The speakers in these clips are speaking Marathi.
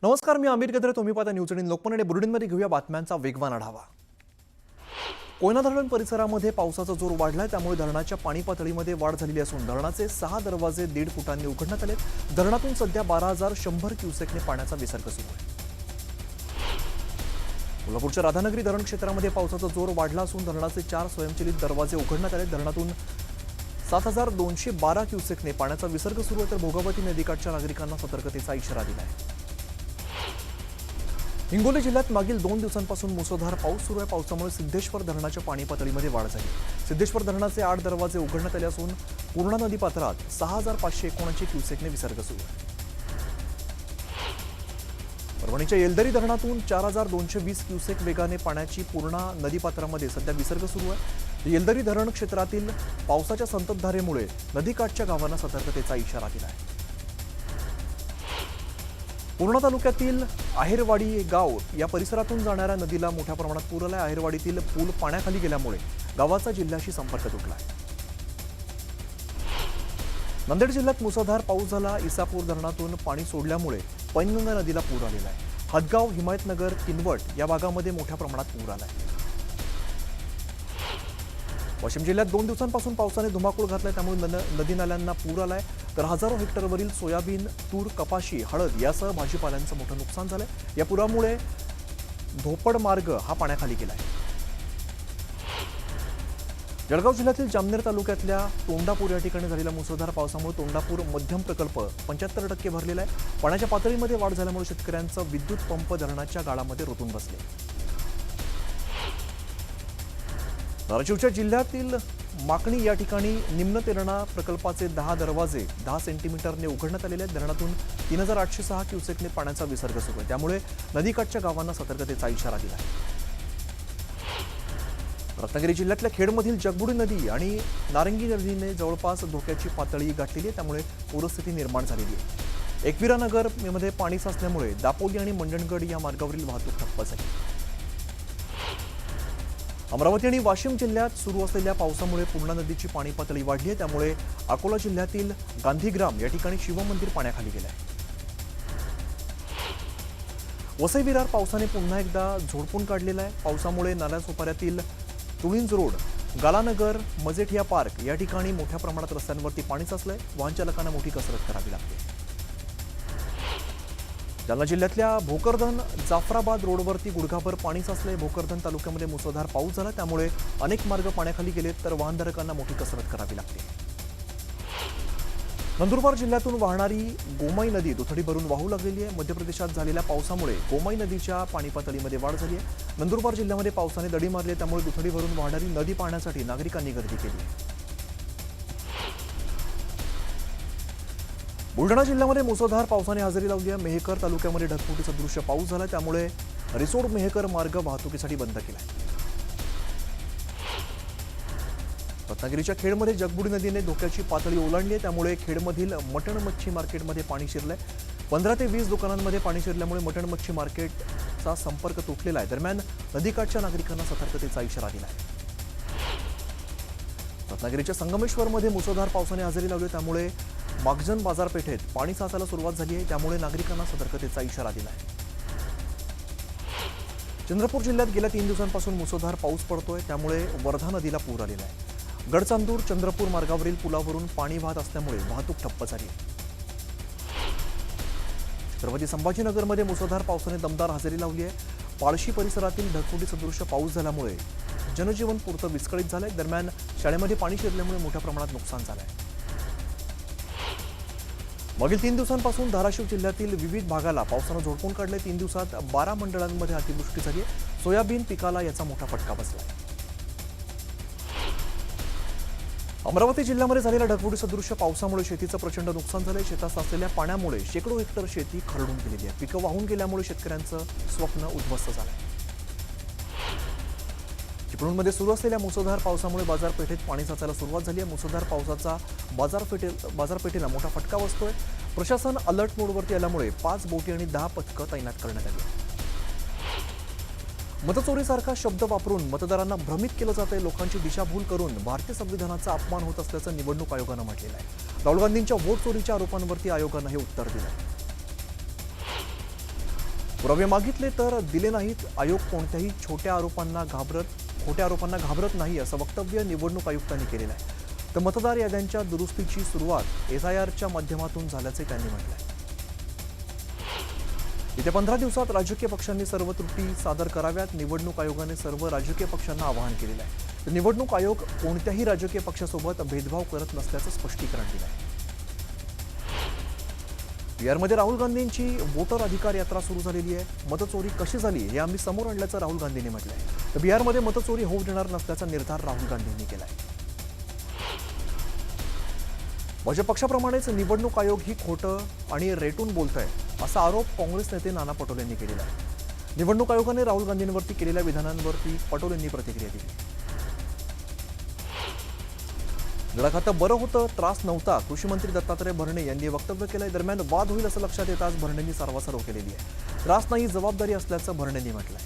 नमस्कार, मी अमीर गद्रे. तुम्ही पाहता न्यूज 18 लोकमत आणि बुलेटिनमध्ये घेऊया बातम्यांचा वेगवान आढावा. कोयना धरण परिसरामध्ये पावसाचा जोर वाढलाय, त्यामुळे धरणाच्या पाणी पातळीमध्ये वाढ झालेली असून धरणाचे 6 दरवाजे 1.5 फुटांनी उघडण्यात आले. धरणातून सध्या 12,100 क्युसेकने पाण्याचा विसर्ग सुरू आहे. कोल्हापूरच्या राधानगरी धरण क्षेत्रामध्ये पावसाचा जोर वाढला असून धरणाचे 4 स्वयंचलित दरवाजे उघडण्यात आले. धरणातून 7,212 क्युसेकने पाण्याचा विसर्ग सुरू आहे, तर भोगावती नदीकाठच्या नागरिकांना सतर्कतेचा इशारा दिला आहे. हिंगोली जिल्ह्यात मागील 2 दिवसांपासून मुसळधार पाऊस सुरू आहे. पावसामुळे सिद्धेश्वर धरणाच्या पाणी पातळीमध्ये वाढ झाली. सिद्धेश्वर धरणाचे 8 दरवाजे उघडण्यात आले असून पूर्णा नदी पात्रात 6,579 क्युसेकने विसर्ग सुरू आहे. परभणीच्या येलदरी धरणातून 4,220 क्युसेक वेगाने पाण्याची पूर्णा नदीपात्रामध्ये सध्या विसर्ग सुरू आहे. येलदरी धरण क्षेत्रातील पावसाच्या संततधारेमुळे नदीकाठच्या गावांना सतर्कतेचा इशारा दिला आहे. पूर्णा तालुक्यातील आहेरवाडी गाव या परिसरातून जाणाऱ्या नदीला मोठ्या प्रमाणात पूर आलाय. आहेरवाडीतील पूल पाण्याखाली गेल्यामुळे गावाचा जिल्ह्याशी संपर्क तुटला आहे. नांदेड जिल्ह्यात मुसळधार पाऊस झाला. इसापूर धरणातून पाणी सोडल्यामुळे पैनगंगा नदीला पूर आलेला आहे. हदगाव, हिमायतनगर, किनवट या भागामध्ये मोठ्या प्रमाणात पूर आलाय. वाशिम जिल्ह्यात 2 दिवसांपासून पावसाने धुमाकूळ घातलाय, त्यामुळे नदी नाल्यांना पूर आलाय, तर हजारो हेक्टरवरील सोयाबीन, तूर, कपाशी, हळद यासह भाजीपाल्यांचं मोठं नुकसान झालंय. या पुरामुळे धोपड मार्ग हा पाण्याखाली गेलाय. जळगाव जिल्ह्यातील जामनेर तालुक्यातल्या तोंडापूर या ठिकाणी झालेल्या मुसळधार पावसामुळे तोंडापूर मध्यम प्रकल्प 75% भरलेला आहे. पाण्याच्या पातळीमध्ये वाढ झाल्यामुळे शेतकऱ्यांचं विद्युत पंप धरणाच्या गाळामध्ये रुतून बसले. धाराशिवच्या जिल्ह्यातील माकणी या ठिकाणी निम्न तेरणा प्रकल्पाचे 10 दरवाजे 10 सेंटीमीटरने उघडण्यात आलेले आहेत. धरणातून 3,806 क्युसेकने पाण्याचा विसर्ग सुरू आहे, त्यामुळे नदीकाठच्या गावांना सतर्कतेचा इशारा दिला आहे. रत्नागिरी जिल्ह्यातल्या खेडमधील जगबुडी नदी आणि नारंगी नदीने जवळपास धोक्याची पातळी गाठलेली आहे, त्यामुळे पूरस्थिती निर्माण झालेली आहे. एकविरा नगर मध्ये पाणी साचल्यामुळे दापोली आणि मंडणगड या मार्गावरील वाहतूक ठप्प झाली. अमरावती आणि वाशिम जिल्ह्यात सुरू असलेल्या पावसामुळे पूर्णा नदीची पाणी पातळी वाढली आहे, त्यामुळे अकोला जिल्ह्यातील गांधीग्राम या ठिकाणी शिवमंदिर पाण्याखाली गेलं आहे. वसई विरार पावसाने पुन्हा एकदा झोडपून काढलेला आहे. पावसामुळे नालासोपाऱ्यातील तुळिंज रोड, गालानगर, मजेठिया पार्क या ठिकाणी मोठ्या प्रमाणात रस्त्यांवरती पाणी साचलंय. वाहन चालकांना मोठी कसरत करावी लागते. जालना जिल्ह्यातल्या भोकरदन जाफराबाद रोडवरती गुडघाभर पाणी साचलंय. भोकरदन तालुक्यामध्ये मुसळधार पाऊस झाला, त्यामुळे अनेक मार्ग पाण्याखाली गेलेत, तर वाहनधारकांना मोठी कसरत करावी लागते. नंदुरबार जिल्ह्यातून वाहणारी गोमाई नदी दुथडी भरून वाहू लागलेली आहे. मध्य प्रदेशात झालेल्या पावसामुळे गोमाई नदीच्या पाणी पातळीमध्ये वाढ झाली आहे. नंदुरबार जिल्ह्यामध्ये पावसाने दडी मारली आहे, त्यामुळे दुथडी भरून वाहणारी नदी पाहण्यासाठी नागरिकांनी गर्दी केली आहे. बुलढाणा जिल्ह्यामध्ये मुसळधार पावसाने हजेरी लावली आहे. मेहकर तालुक्यामध्ये ढगफुटीचा दृश्य पाऊस झाला, त्यामुळे रिसोड मेहकर मार्ग वाहतुकीसाठी बंद केला आहे. रत्नागिरीच्या खेडमध्ये जगबुडी नदीने धोक्याची पातळी ओलांडली आहे, त्यामुळे खेडमधील मटण मच्छी मार्केटमध्ये पाणी शिरलंय. 15 ते 20 दुकानांमध्ये पाणी शिरल्यामुळे मटण मच्छी मार्केटचा संपर्क तुटलेला आहे. दरम्यान नदीकाठच्या नागरिकांना सतर्कतेचा इशारा दिला आहे. रत्नागिरीच्या संगमेश्वरमध्ये मुसळधार पावसाने हजेरी लावली, त्यामुळे मागजन बाजारपेठेत पाणी साचायला सुरुवात झाली आहे, त्यामुळे नागरिकांना सतर्कतेचा इशारा दिला आहे. चंद्रपूर जिल्ह्यात गेल्या 3 दिवसांपासून मुसळधार पाऊस पडतोय, त्यामुळे वर्धा नदीला पूर आलेला आहे. गडचांदूर चंद्रपूर मार्गावरील पुलावरून पाणी वाहत असल्यामुळे वाहतूक ठप्प झाली आहे. छत्रपती संभाजीनगरमध्ये मुसळधार पावसाने दमदार हजेरी लावली आहे. पाळशी परिसरातील ढगफुटी सदृश्य पाऊस झाल्यामुळे जनजीवन पुरतं विस्कळीत झालंय. दरम्यान शाळेमध्ये पाणी शिरल्यामुळे मोठ्या प्रमाणात नुकसान झालंय. मागील 3 दिवसांपासून धाराशिव जिल्ह्यातील विविध भागाला पावसानं झोडपून काढले. 3 दिवसात 12 मंडळांमध्ये अतिवृष्टी झाली आहे. सोयाबीन पिकाला याचा मोठा फटका बसला. अमरावती जिल्ह्यामध्ये झालेल्या ढगफुटी सदृश्य पावसामुळे शेतीचं प्रचंड नुकसान झालंय. शेतात साचलेल्या पाण्यामुळे शेकडो हेक्टर शेती खरडून गेलेली आहे. पिकं वाहून गेल्यामुळे शेतकऱ्यांचं स्वप्न उद्ध्वस्त झालंय. चिपळूणमध्ये सुरू असलेल्या मुसळधार पावसामुळे बाजारपेठेत पाणी साचायला सुरुवात झाली आहे. मुसळधार पावसाचा बाजारपेठेला मोठा फटका बसतोय. प्रशासन अलर्ट मोडवरती आल्यामुळे 5 बोटी आणि 10 पथकं तैनात करण्यात आली. मतचोरीसारखा शब्द वापरून मतदारांना भ्रमित केलं जातंय. लोकांची दिशाभूल करून भारतीय संविधानाचा अपमान होत असल्याचं निवडणूक आयोगानं म्हटलेलं आहे. राहुल गांधींच्या वोट चोरीच्या आरोपांवरती आयोगानं हे उत्तर दिलं. पुरावे मागितले तर दिले नाहीत. आयोग कोणत्याही खोट्या आरोपांना घाबरत नाही असं वक्तव्य निवडणूक आयुक्तांनी केलेलं आहे. तर मतदार याद्यांच्या दुरुस्तीची सुरुवात SIRच्या माध्यमातून झाल्याचे त्यांनी म्हटलंय. येत्या 15 दिवसात राजकीय पक्षांनी सर्व त्रुटी सादर कराव्यात. निवडणूक आयोगाने सर्व राजकीय पक्षांना आवाहन केलेलं आहे. तर निवडणूक आयोग कोणत्याही राजकीय पक्षासोबत भेदभाव करत नसल्याचं स्पष्टीकरण दिलं आहे. बिहारमध्ये राहुल गांधींची वोटर अधिकार यात्रा सुरू झालेली आहे. मतचोरी कशी झाली हे आम्ही समोर आणल्याचं राहुल गांधींनी म्हटलंय. तर बिहारमध्ये मतचोरी होऊ देणार नसल्याचा निर्धार राहुल गांधींनी केलाय. भाजप पक्षाप्रमाणेच निवडणूक आयोग ही खोटं आणि रेटून बोलतंय असा आरोप काँग्रेस नेते नाना पटोले यांनी केलेला आहे. निवडणूक आयोगाने राहुल गांधींवरती केलेल्या विधानांवरती पटोले यांनी प्रतिक्रिया दिली. लडाखात बरं होतं, त्रास नव्हता, कृषी मंत्री दत्तात्रय भरणे यांनी वक्तव्य केलंय. दरम्यान वाद होईल असं लक्षात येताच भरणेंनी सारवासारव केलेली आहे. त्रास नाही, जबाबदारी असल्याचं भरणेंनी म्हटलंय.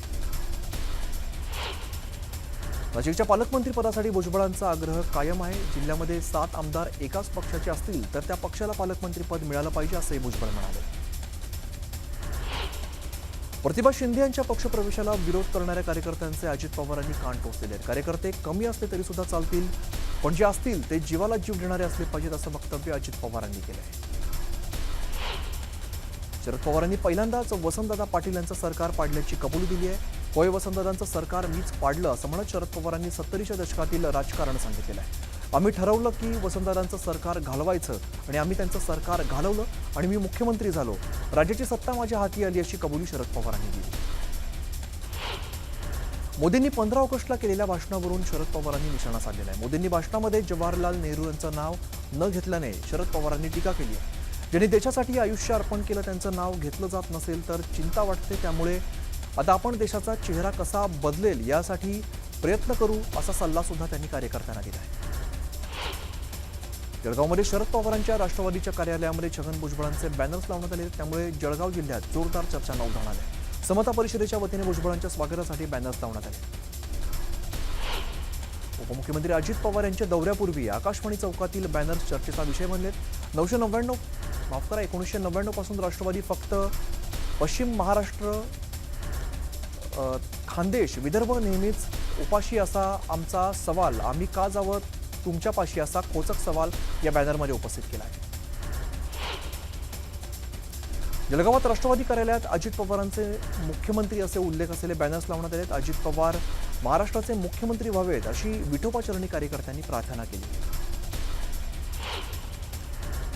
नाशिकच्या पालकमंत्री पदासाठी भुजबळांचा आग्रह कायम आहे. जिल्ह्यामध्ये 7 आमदार एकाच पक्षाचे असतील तर त्या पक्षाला पालकमंत्री पद मिळालं पाहिजे असंही भुजबळ म्हणाले. प्रतिभा शिंदे यांच्या पक्षप्रवेशाला विरोध करणाऱ्या कार्यकर्त्यांचे अजित पवारांनी कान टोचलेले आहेत. कार्यकर्ते कमी असले तरी सुद्धा चालतील, पण जे असतील ते जीवाला जीव देणारे असले पाहिजेत असं वक्तव्य अजित पवारांनी केलंय. शरद पवारांनी पहिल्यांदाच वसंतदादा पाटील यांचं सरकार पाडल्याची कबुली दिली आहे. होय, वसंतदादांचं सरकार मीच पाडलं असं म्हणत शरद पवारांनी 70च्या दशकातील राजकारण सांगितलेलं आहे. आम्ही ठरवलं की वसंतदादांचं सरकार घालवायचं आणि आम्ही त्यांचं सरकार घालवलं आणि मी मुख्यमंत्री झालो. राज्याची सत्ता माझ्या हाती आली अशी कबुली शरद पवारांनी दिली. मोदींनी 15 ऑगस्टला केलेल्या भाषणावरून शरद पवारांनी निशाणा साधलेला आहे. मोदींनी भाषणामध्ये जवाहरलाल नेहरू यांचं नाव न घेतल्याने शरद पवारांनी टीका केली आहे. ज्यांनी देशासाठी आयुष्य अर्पण केलं त्यांचं नाव घेतलं जात नसेल तर चिंता वाटते. त्यामुळे आता आपण देशाचा चेहरा कसा बदलेल यासाठी प्रयत्न करू असा सल्ला सुद्धा त्यांनी कार्यकर्त्यांना दिला आहे. जळगावमध्ये शरद पवारांच्या राष्ट्रवादीच्या कार्यालयामध्ये छगन भुजबळांचे बॅनर्स लावण्यात आले. त्यामुळे जळगाव जिल्ह्यात जोरदार चर्चांना उधाण आले. समता परिषदेच्या वतीने भुजबळांच्या स्वागतासाठी बॅनर्स लावण्यात आले. उपमुख्यमंत्री अजित पवार यांच्या दौऱ्यापूर्वी आकाशवाणी चौकातील बॅनर्स चर्चेचा विषय बनलेत. 1999 पासून राष्ट्रवादी फक्त पश्चिम महाराष्ट्र, खानदेश, विदर्भ नेहमीच उपाशी असा आमचा सवाल, आम्ही का जावं तुमच्यापाशी असा खोचक सवाल या बॅनरमध्ये उपस्थित केला आहे. जळगावात राष्ट्रवादी कार्यालयात अजित पवारांचे मुख्यमंत्री असे उल्लेख असलेले बॅनर्स लावण्यात आलेत. अजित पवार महाराष्ट्राचे मुख्यमंत्री व्हावेत अशी विठोबाचरणी कार्यकर्त्यांनी प्रार्थना केली.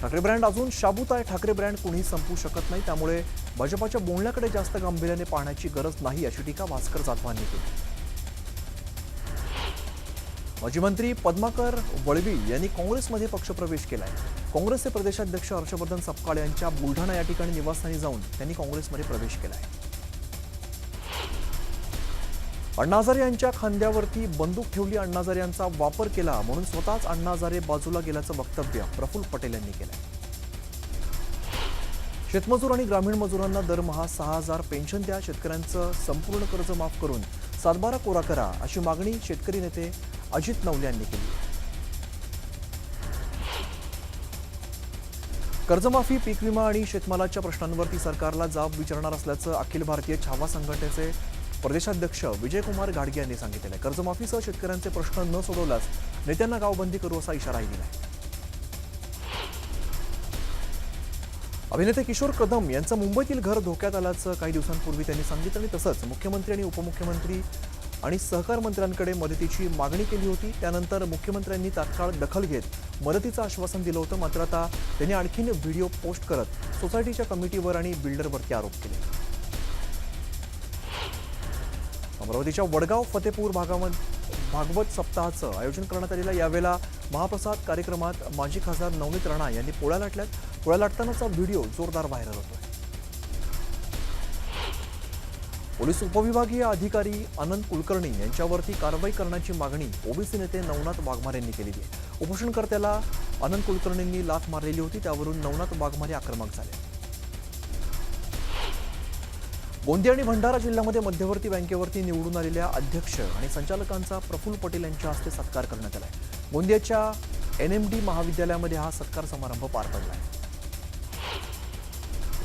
ठाकरे ब्रँड अजून शाबूत आहे. ठाकरे ब्रँड कोणीही संपवू शकत नाही. त्यामुळे भाजपाच्या बोलण्याकडे जास्त गांभीर्याने पाहण्याची गरज नाही अशी टीका भास्कर जाधवांनी केली. माजी मंत्री पद्माकर वळवी यांनी काँग्रेसमध्ये पक्षप्रवेश केलाय. काँग्रेसचे प्रदेशाध्यक्ष हर्षवर्धन सपकाळ यांच्या बुलढाणा या ठिकाणी निवासस्थानी जाऊन त्यांनी काँग्रेसमध्ये प्रवेश केलाय. अण्णा हजारे यांच्या खांद्यावरती बंदूक ठेवली, अण्णा हजारे यांचा वापर केला म्हणून स्वतःच अण्णा हजारे बाजूला गेल्याचं वक्तव्य प्रफुल्ल पटेल यांनी केलंय. शेतमजूर आणि ग्रामीण मजुरांना दरमहा 6,000 पेन्शन द्या, शेतकऱ्यांचं संपूर्ण कर्ज माफ करून 7/12 कोरा करा अशी मागणी शेतकरी नेते अजित नवले यांनी केली. कर्जमाफी, पीक विमा आणि शेतमालाच्या प्रश्नांवरती सरकारला जाब विचारणार असल्याचं अखिल भारतीय छावा संघटनेचे प्रदेशाध्यक्ष विजयकुमार घाडगे यांनी सांगितले. कर्जमाफीसह शेतकऱ्यांचे प्रश्न न सोडवल्यास नेत्यांना गावबंदी करू असा इशाराही दिलाय. अभिनेते किशोर कदम यांचं मुंबईतील घर धोक्यात आल्याचं काही दिवसांपूर्वी त्यांनी सांगितलं आणि तसंच मुख्यमंत्री आणि उपमुख्यमंत्री आणि सहकार मंत्र्यांकडे मदतीची मागणी केली होती. त्यानंतर मुख्यमंत्र्यांनी तात्काळ दखल घेत मदतीचं आश्वासन दिलं होतं. मात्र आता त्यांनी आणखीन व्हिडिओ पोस्ट करत सोसायटीच्या कमिटीवर आणि बिल्डरवरती आरोप केले. अमरावतीच्या वडगाव फतेपूर भागवत सप्ताहाचं आयोजन करण्यात आलेलं. यावेळेला महाप्रसाद कार्यक्रमात माजी खासदार नवनीत राणा यांनी पोळ्या लाटल्यात. पोळ्या लाटतानाचा व्हिडिओ जोरदार व्हायरल होतोय. पोलीस उपविभागीय अधिकारी अनंत कुलकर्णी यांच्यावरती कारवाई करण्याची मागणी ओबीसी नेते नवनाथ वाघमारे यांनी केली आहे. उपोषणकर्त्याला अनंत कुलकर्णींनी लाथ मारलेली होती, त्यावरून नवनाथ वाघमारे आक्रमक झाले. गोंदिया आणि भंडारा जिल्ह्यामध्ये मध्यवर्ती बँकेवरती निवडून आलेल्या अध्यक्ष आणि संचालकांचा प्रफुल्ल पटेल यांच्या हस्ते सत्कार करण्यात आला. गोंदियाच्या NMD महाविद्यालयामध्ये हा सत्कार समारंभ पार पडला आहे.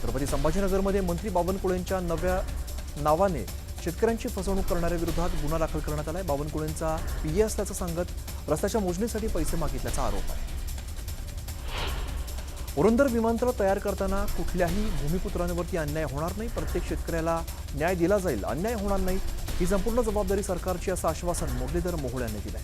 छत्रपती संभाजीनगरमध्ये मंत्री बावनकुळेंच्या नव्या नावाने शेतकऱ्यांची फसवणूक करणाऱ्या विरोधात गुन्हा दाखल करण्यात आलाय. बावनकुळेंचा पीए असल्याचं सांगत रस्त्याच्या मोजणीसाठी पैसे मागितल्याचा आरोप आहे. पुरंदर विमानतळ तयार करताना कुठल्याही भूमिपुत्रांवरती अन्याय होणार नाही, प्रत्येक शेतकऱ्याला न्याय दिला जाईल, अन्याय होणार नाही, ही संपूर्ण जबाबदारी सरकारची असं आश्वासन मुरलीधर मोहोळ यांनी दिलंय.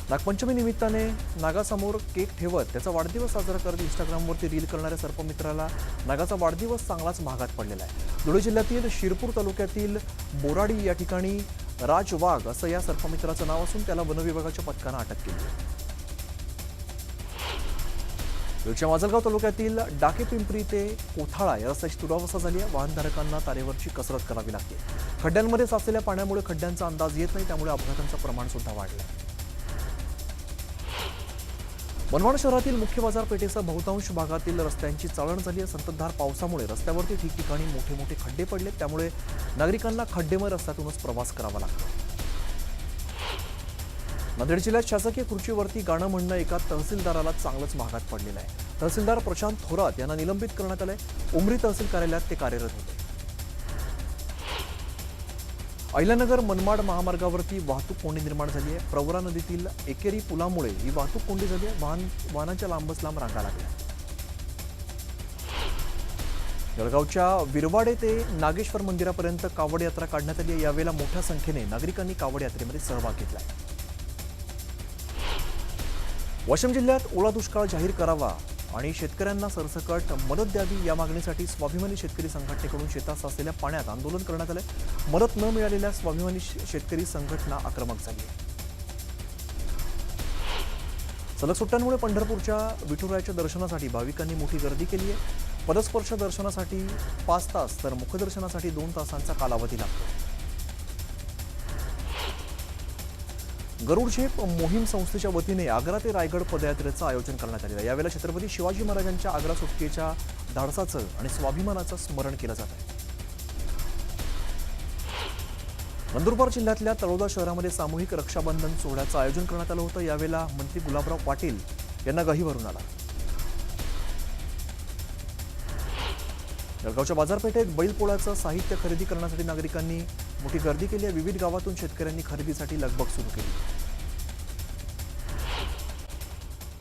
नागपंचमी निमित्ताने नागासमोर केक ठेवत त्याचा वाढदिवस साजरा करत इंस्टाग्रामवरती रील करणाऱ्या सर्पमित्राला नागाचा वाढदिवस चांगलाच महागात पडलेला आहे. धुळे जिल्ह्यातील शिरपूर तालुक्यातील बोराडी या ठिकाणी राज वाघ असं या सर्पमित्राचं नाव असून त्याला वनविभागाच्या पथकानं अटक केली आहे. धुळेच्या माजलगाव तालुक्यातील डाके पिंपरी ते कोथाळा या रस्त्याची दुरावस्था झाली आहे. वाहनधारकांना तारेवरची कसरत करावी लागते. खड्ड्यांमध्ये साचलेल्या पाण्यामुळे खड्ड्यांचा अंदाज येत नाही, त्यामुळे अपघातांचं प्रमाण सुद्धा वाढलं आहे. मनमाड शहरातील मुख्य बाजारपेठेसह बहुतांश भागातील रस्त्यांची चाळण झाली आहे. संततधार पावसामुळे रस्त्यावरती ठिकठिकाणी मोठे मोठे खड्डे पडले, त्यामुळे नागरिकांना खड्डेमय रस्त्यातूनच प्रवास करावा लागतो. नांदेड जिल्ह्यात शासकीय खुर्चीवरती गाणं म्हणणं एका तहसीलदाराला चांगलंच महागात पडलेलं आहे. तहसीलदार प्रशांत थोरात यांना निलंबित करण्यात आलंय. उमरी तहसील कार्यालयात ते कार्यरत होते. अहिल्यानगर मनमाड महामार्गावरती वाहतूक कोंडी निर्माण झाली आहे. प्रवरा नदीतील एकेरी पुलामुळे ही वाहतूक कोंडी झाली आहे. वाहनांच्या लांबच लांब रांगा लागल्या. जळगावच्या विरवाडे ते नागेश्वर मंदिरापर्यंत कावड यात्रा काढण्यात आली आहे. यावेळेला मोठ्या संख्येने नागरिकांनी कावड यात्रेमध्ये सहभाग घेतलाय. वाशिम जिल्ह्यात ओला दुष्काळ जाहीर करावा आणि शेतकऱ्यांना सरसकट मदत द्यावी या मागणीसाठी स्वाभिमानी शेतकरी संघटनेकडून शेतात साचलेल्या पाण्यात आंदोलन करण्यात आले. मदत न मिळालेल्या स्वाभिमानी शेतकरी संघटना आक्रमक झाली आहे. सलग सुट्ट्यांमुळे पंढरपूरच्या विठुरायाच्या दर्शनासाठी भाविकांनी मोठी गर्दी केली आहे. पदस्पर्श दर्शनासाठी 5 तास तर मुखदर्शनासाठी 2 तासांचा कालावधी लागतो. गरुड झेप मोहीम संस्थेच्या वतीने आग्रा ते रायगड पदयात्रेचं आयोजन करण्यात आलेलं आहे. यावेळेला छत्रपती शिवाजी महाराजांच्या आग्रा सुटकेच्या धाडसाचं आणि स्वाभिमानाचं स्मरण केलं जात आहे. नंदुरबार जिल्ह्यातल्या तळोदा शहरामध्ये सामूहिक रक्षाबंधन सोहळ्याचं आयोजन करण्यात आलं होतं. यावेळेला मंत्री गुलाबराव पाटील यांना गही भरून आला. जळगावच्या बाजारपेठेत बैलपोळ्याचं साहित्य खरेदी करण्यासाठी नागरिकांनी मोठी गर्दी केली आहे. विविध गावातून शेतकऱ्यांनी खरेदीसाठी लगबग सुरू केली.